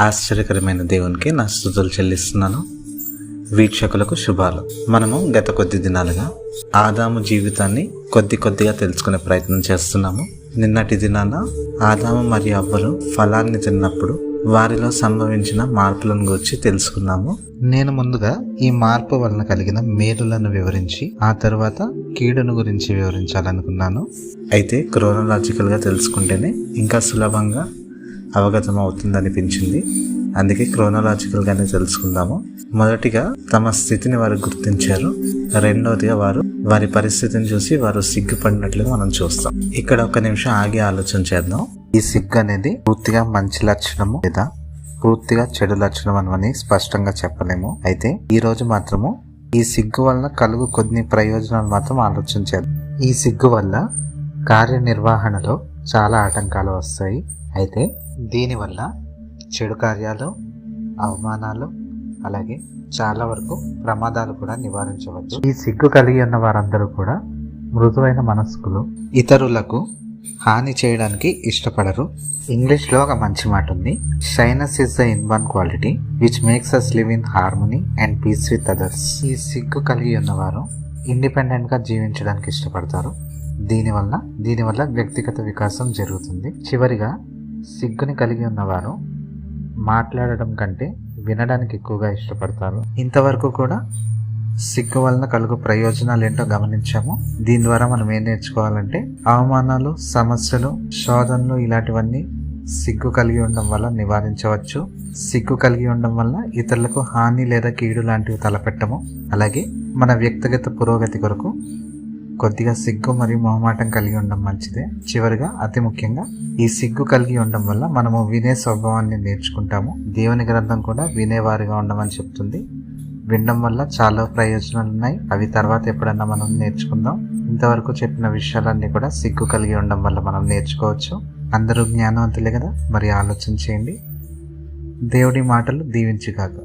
ఆశ్చర్యకరమైన దేవునికి నా స్తుతులు చెల్లిస్తున్నాను. వీక్షకులకు శుభాలు. మనము గత కొద్ది దినాలుగా ఆదాము జీవితాన్ని కొద్దిగా తెలుసుకునే ప్రయత్నం చేస్తున్నాము. నిన్నటి దినాన ఆదాము మరియు అవ్వలు ఫలాన్ని తిన్నప్పుడు వారిలో సంభవించిన మార్పులను గురించి తెలుసుకున్నాము. నేను ముందుగా ఈ మార్పు వలన కలిగిన మేలులను వివరించి ఆ తర్వాత కీడును గురించి వివరించాలనుకున్నాను. అయితే క్రోనలాజికల్ గా తెలుసుకుంటేనే ఇంకా సులభంగా అవగతం అవుతుందనిపించింది. అందుకే క్రోనలాజికల్ గానే తెలుసుకుందాము. మొదటిగా తమ స్థితిని వారు గుర్తించారు. రెండవదిగా వారి పరిస్థితిని చూసి వారు సిగ్గుపడినట్లుగా మనం చూస్తాం. ఇక్కడ ఒక నిమిషం ఆగి ఆలోచన చేద్దాం. ఈ సిగ్గు అనేది పూర్తిగా మంచి లక్షణము లేదా పూర్తిగా చెడు లక్షణం అని స్పష్టంగా చెప్పలేము. అయితే ఈ రోజు మాత్రము ఈ సిగ్గు వల్ల కలుగు కొన్ని ప్రయోజనాలు మాత్రం ఆలోచించారు. ఈ సిగ్గు వల్ల కార్యనిర్వహణలో చాలా ఆటంకాలు వస్తాయి. అయితే దీనివల్ల చెడు కార్యాలు, అవమానాలు, అలాగే చాలా వరకు ప్రమాదాలు కూడా నివారించవచ్చు. ఈ సిగ్గు కలిగి ఉన్న వారందరూ కూడా మృదువైన మనస్కులు, ఇతరులకు హాని చేయడానికి ఇష్టపడరు. ఇంగ్లీష్లో ఒక మంచి మాట ఉంది, shyness is the inborn quality which makes us live in harmony and peace with others. ఈ సిగ్గు కలిగి ఉన్నవారు ఇండిపెండెంట్ గా జీవించడానికి ఇష్టపడతారు. దీనివల్ల వ్యక్తిగత వికాసం జరుగుతుంది. చివరిగా సిగ్గుని కలిగి ఉన్నవారు మాట్లాడడం కంటే వినడానికి ఎక్కువగా ఇష్టపడతారు. ఇంతవరకు కూడా సిగ్గు వలన కలుగు ప్రయోజనాలు ఏంటో గమనించాము. దీని ద్వారా మనం ఏం నేర్చుకోవాలంటే అవమానాలు, సమస్యలు, శోధనలు ఇలాంటివన్నీ సిగ్గు కలిగి ఉండడం వల్ల నివారించవచ్చు. సిగ్గు కలిగి ఉండడం వల్ల ఇతరులకు హాని లేదా కీడు లాంటివి తలపెట్టము. అలాగే మన వ్యక్తిగత పురోగతి కొరకు కొద్దిగా సిగ్గు మరియు మొహమాటం కలిగి ఉండడం మంచిదే. చివరిగా అతి ముఖ్యంగా ఈ సిగ్గు కలిగి ఉండడం వల్ల మనము వినే స్వభావాన్ని నేర్చుకుంటాము. దేవుని గ్రంథం కూడా వినేవారిగా ఉండమని చెప్తుంది. వినడం వల్ల చాలా ప్రయోజనాలు ఉన్నాయి. అవి తర్వాత ఎప్పుడన్నా మనం నేర్చుకుందాం. ఇంతవరకు చెప్పిన విషయాలన్నీ కూడా సిగ్గు కలిగి ఉండడం వల్ల మనం నేర్చుకోవచ్చు. అందరూ జ్ఞానవంతులే కదా, మరి ఆలోచన చేయండి. దేవుడి మాటలు దీవించుగాక.